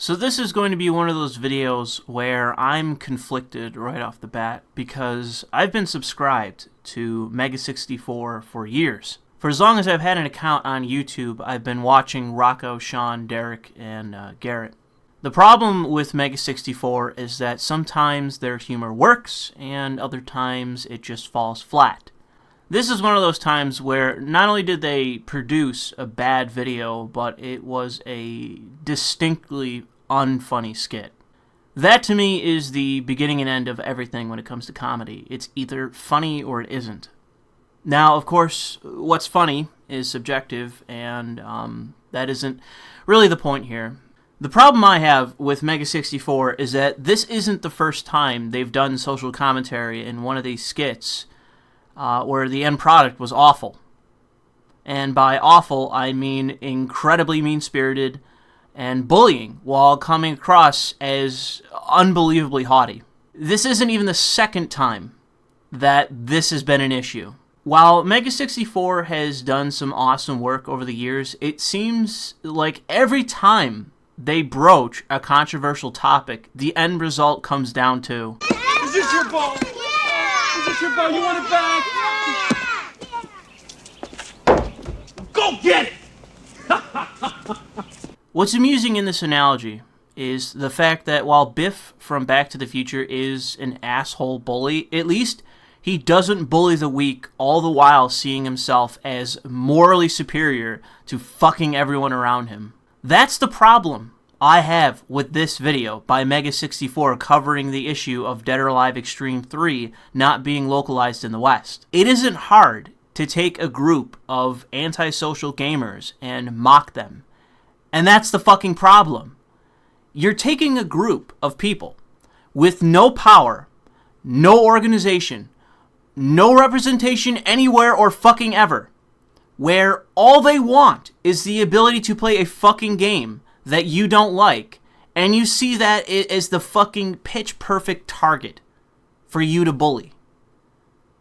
So this is going to be one of those videos where I'm conflicted right off the bat because I've been subscribed to Mega64 for years. For as long as I've had an account on YouTube, I've been watching Rocco, Sean, Derek, and Garrett. The problem with Mega64 is that sometimes their humor works and other times it just falls flat. This is one of those times where not only did they produce a bad video, but it was a distinctly unfunny skit. That to me is the beginning and end of everything when it comes to comedy. It's either funny or it isn't. Now, of course, what's funny is subjective, and that isn't really the point here. The problem I have with Mega64 is that this isn't the first time they've done social commentary in one of these skits where the end product was awful. And by awful, I mean incredibly mean-spirited and bullying while coming across as unbelievably haughty. This isn't even the second time that this has been an issue. While Mega64 has done some awesome work over the years, it seems like every time they broach a controversial topic, the end result comes down to, is this your ball? Yeah! Is this your ball? You want it back? Yeah! Go get it! What's amusing in this analogy is the fact that while Biff from Back to the Future is an asshole bully, at least he doesn't bully the weak, all the while seeing himself as morally superior to fucking everyone around him. That's the problem I have with this video by Mega64 covering the issue of Dead or Alive Extreme 3 not being localized in the West. It isn't hard to take a group of antisocial gamers and mock them. And that's the fucking problem. You're taking a group of people with no power, no organization, no representation anywhere or fucking ever, where all they want is the ability to play a fucking game that you don't like, and you see that as the fucking pitch-perfect target for you to bully.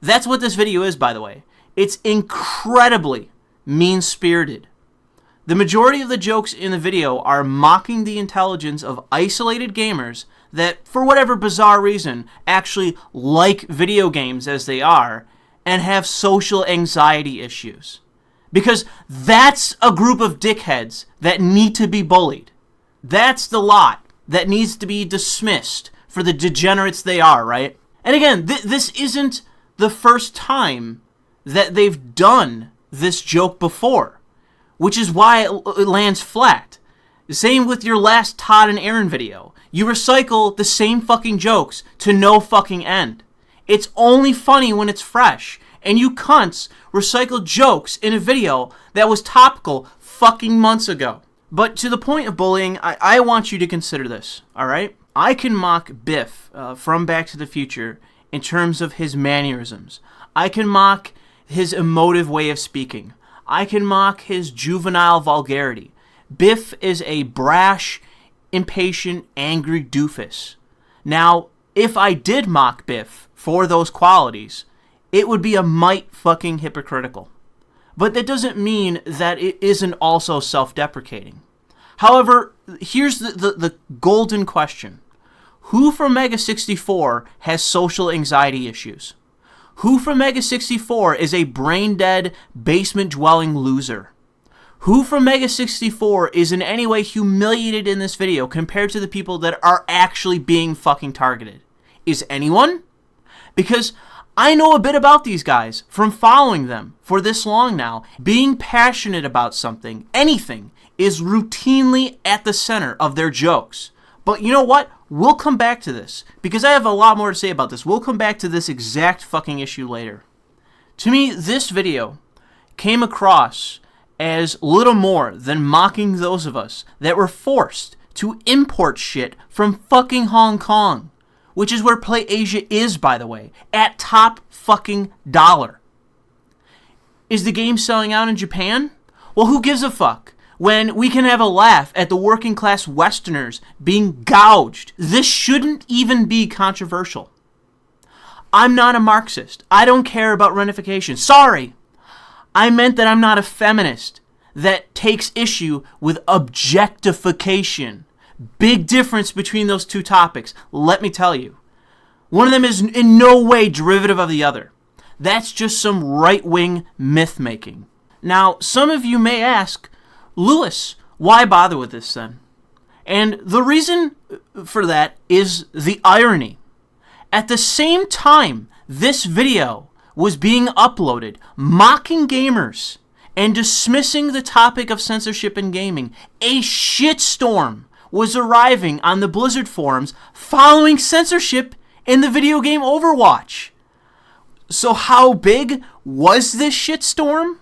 That's what this video is, by the way. It's incredibly mean-spirited. The majority of the jokes in the video are mocking the intelligence of isolated gamers that, for whatever bizarre reason, actually like video games as they are and have social anxiety issues. Because that's a group of dickheads that need to be bullied. That's the lot that needs to be dismissed for the degenerates they are, right? And again, this isn't the first time that they've done this joke before, which is why it lands flat. Same with your last Todd and Aaron video. You recycle the same fucking jokes to no fucking end. It's only funny when it's fresh. And you cunts recycle jokes in a video that was topical fucking months ago. But to the point of bullying, I want you to consider this, alright? I can mock Biff from Back to the Future in terms of his mannerisms. I can mock his emotive way of speaking. I can mock his juvenile vulgarity. Biff is a brash, impatient, angry doofus. Now, if I did mock Biff for those qualities, it would be a mite fucking hypocritical. But that doesn't mean that it isn't also self-deprecating. However, here's the golden question. Who from Mega64 has social anxiety issues? Who from Mega64 is a brain-dead, basement-dwelling loser? Who from Mega64 is in any way humiliated in this video compared to the people that are actually being fucking targeted? Is anyone? Because I know a bit about these guys from following them for this long now. Being passionate about something, anything, is routinely at the center of their jokes. But you know what? We'll come back to this, because I have a lot more to say about this. We'll come back to this exact fucking issue later. To me, this video came across as little more than mocking those of us that were forced to import shit from fucking Hong Kong, which is where PlayAsia is, by the way, at top fucking dollar. Is the game selling out in Japan? Well, who gives a fuck when we can have a laugh at the working class Westerners being gouged? This shouldn't even be controversial. I'm not a Marxist. I don't care about rentification. Sorry. I meant that I'm not a feminist that takes issue with objectification. Big difference between those two topics, let me tell you. One of them is in no way derivative of the other. That's just some right-wing myth-making. Now, some of you may ask, Lewis, why bother with this then? And the reason for that is the irony. At the same time this video was being uploaded, mocking gamers and dismissing the topic of censorship in gaming, a shitstorm was arriving on the Blizzard forums following censorship in the video game Overwatch. So how big was this shitstorm?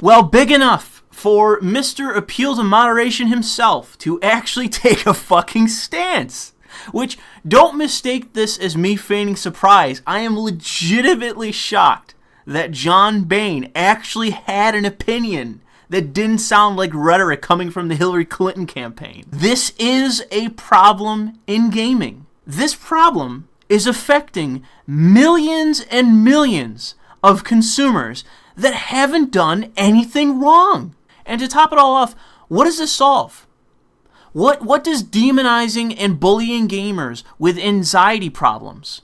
Well, big enough for Mr. Appeal to Moderation himself to actually take a fucking stance. Which, don't mistake this as me feigning surprise. I am legitimately shocked that John Bain actually had an opinion that didn't sound like rhetoric coming from the Hillary Clinton campaign. This is a problem in gaming. This problem is affecting millions and millions of consumers that haven't done anything wrong. And to top it all off, what does this solve? What does demonizing and bullying gamers with anxiety problems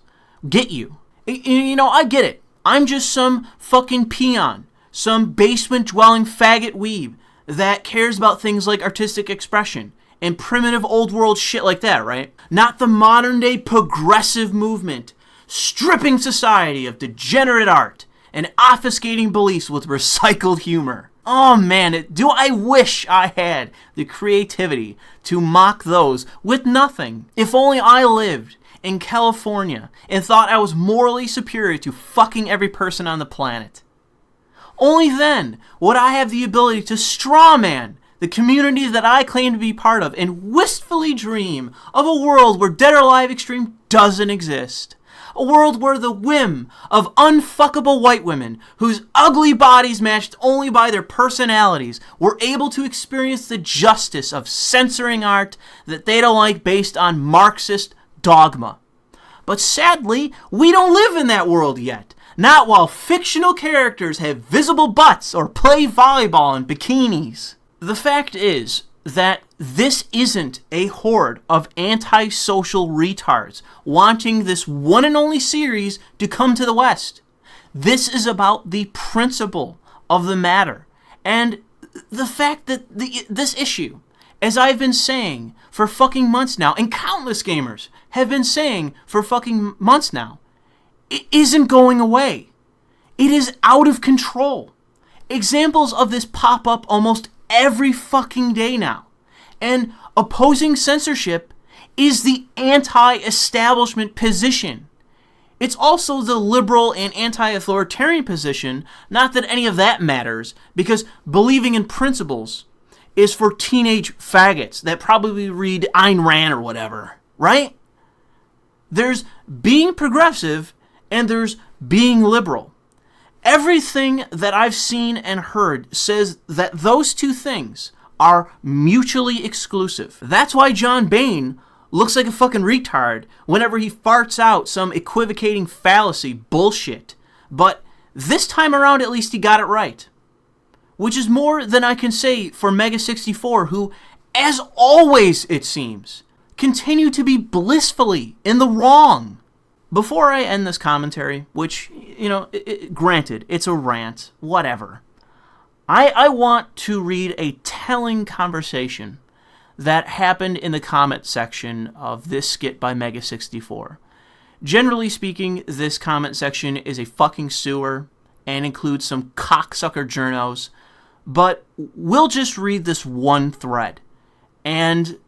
get you? You know, I get it. I'm just some fucking peon, some basement-dwelling faggot weeb that cares about things like artistic expression and primitive old-world shit like that, right? Not the modern-day progressive movement, stripping society of degenerate art and obfuscating beliefs with recycled humor. Oh man, do I wish I had the creativity to mock those with nothing. If only I lived in California and thought I was morally superior to fucking every person on the planet. Only then would I have the ability to strawman the community that I claim to be part of and wistfully dream of a world where Dead or Alive Extreme doesn't exist. A world where the whim of unfuckable white women, whose ugly bodies matched only by their personalities, were able to experience the justice of censoring art that they don't like based on Marxist dogma. But sadly, we don't live in that world yet. Not while fictional characters have visible butts or play volleyball in bikinis. The fact is that this isn't a horde of antisocial retards wanting this one and only series to come to the West. This is about the principle of the matter. And the fact that this issue, as I've been saying for fucking months now, and countless gamers have been saying for fucking months now, it isn't going away. It is out of control. Examples of this pop up almost every fucking day now. And opposing censorship is the anti-establishment position. It's also the liberal and anti-authoritarian position, not that any of that matters, because believing in principles is for teenage faggots that probably read Ayn Rand or whatever, right? There's being progressive and there's being liberal. Everything that I've seen and heard says that those two things are mutually exclusive. That's why John Bain looks like a fucking retard whenever he farts out some equivocating fallacy bullshit. But this time around, at least he got it right. Which is more than I can say for Mega64, who, as always it seems, continue to be blissfully in the wrong. Before I end this commentary, which, you know, granted, it's a rant, whatever, I want to read a telling conversation that happened in the comment section of this skit by Mega64. Generally speaking, this comment section is a fucking sewer and includes some cocksucker journos, but we'll just read this one thread. And,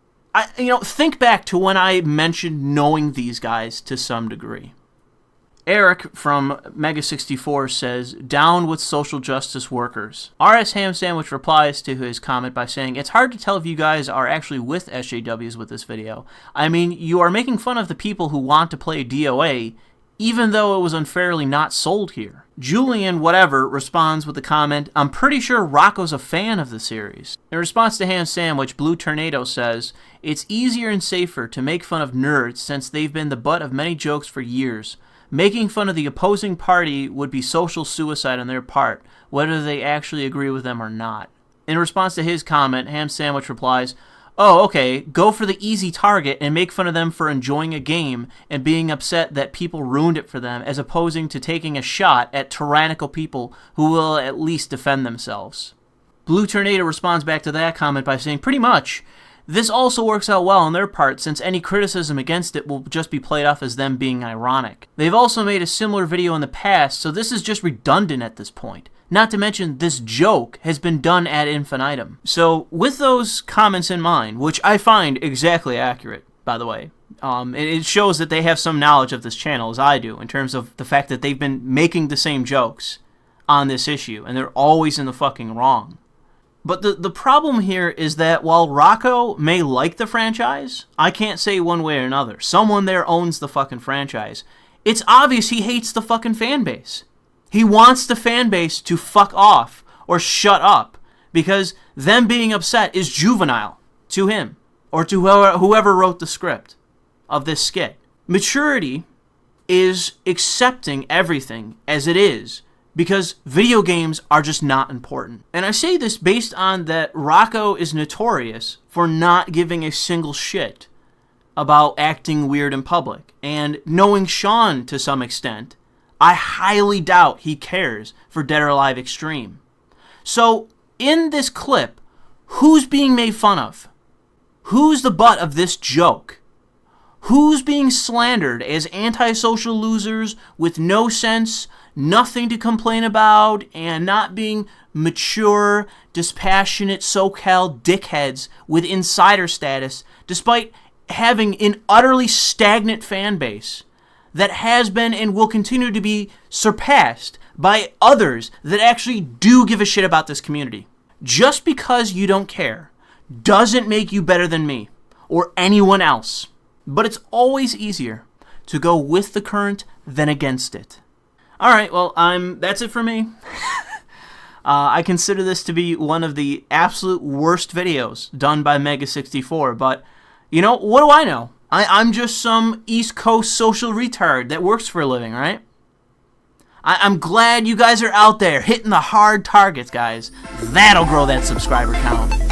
think back to when I mentioned knowing these guys to some degree. Eric from Mega64 says, "Down with social justice workers." RS Ham Sandwich replies to his comment by saying, "It's hard to tell if you guys are actually with SJWs with this video. I mean, you are making fun of the people who want to play DOA, even though it was unfairly not sold here." Julian whatever responds with the comment, "I'm pretty sure Rocco's a fan of the series." In response to Ham Sandwich, Blue Tornado says, "It's easier and safer to make fun of nerds since they've been the butt of many jokes for years. Making fun of the opposing party would be social suicide on their part, whether they actually agree with them or not. In response to his comment, Ham Sandwich replies, "Oh, okay, go for the easy target and make fun of them for enjoying a game and being upset that people ruined it for them, as opposing to taking a shot at tyrannical people who will at least defend themselves." Blue Tornado responds back to that comment by saying, "Pretty much. This also works out well on their part, since any criticism against it will just be played off as them being ironic. They've also made a similar video in the past, so this is just redundant at this point. Not to mention, this joke has been done ad infinitum." So, with those comments in mind, which I find exactly accurate, by the way, it shows that they have some knowledge of this channel, as I do, in terms of the fact that they've been making the same jokes on this issue, and they're always in the fucking wrong. But the problem here is that while Rocco may like the franchise, I can't say one way or another. Someone there owns the fucking franchise. It's obvious he hates the fucking fan base. He wants the fan base to fuck off or shut up, because them being upset is juvenile to him or to whoever wrote the script of this skit. Maturity is accepting everything as it is, because video games are just not important. And I say this based on that Rocco is notorious for not giving a single shit about acting weird in public. And knowing Sean to some extent, I highly doubt he cares for Dead or Alive Extreme. So, in this clip, who's being made fun of? Who's the butt of this joke? Who's being slandered as antisocial losers with no sense, nothing to complain about, and not being mature, dispassionate SoCal dickheads with insider status, despite having an utterly stagnant fan base that has been and will continue to be surpassed by others that actually do give a shit about this community? Just because you don't care doesn't make you better than me or anyone else. But it's always easier to go with the current than against it. Alright, well, that's it for me. I consider this to be one of the absolute worst videos done by Mega64, but, you know, what do I know? I'm just some East Coast social retard that works for a living, right? I'm glad you guys are out there hitting the hard targets, guys. That'll grow that subscriber count.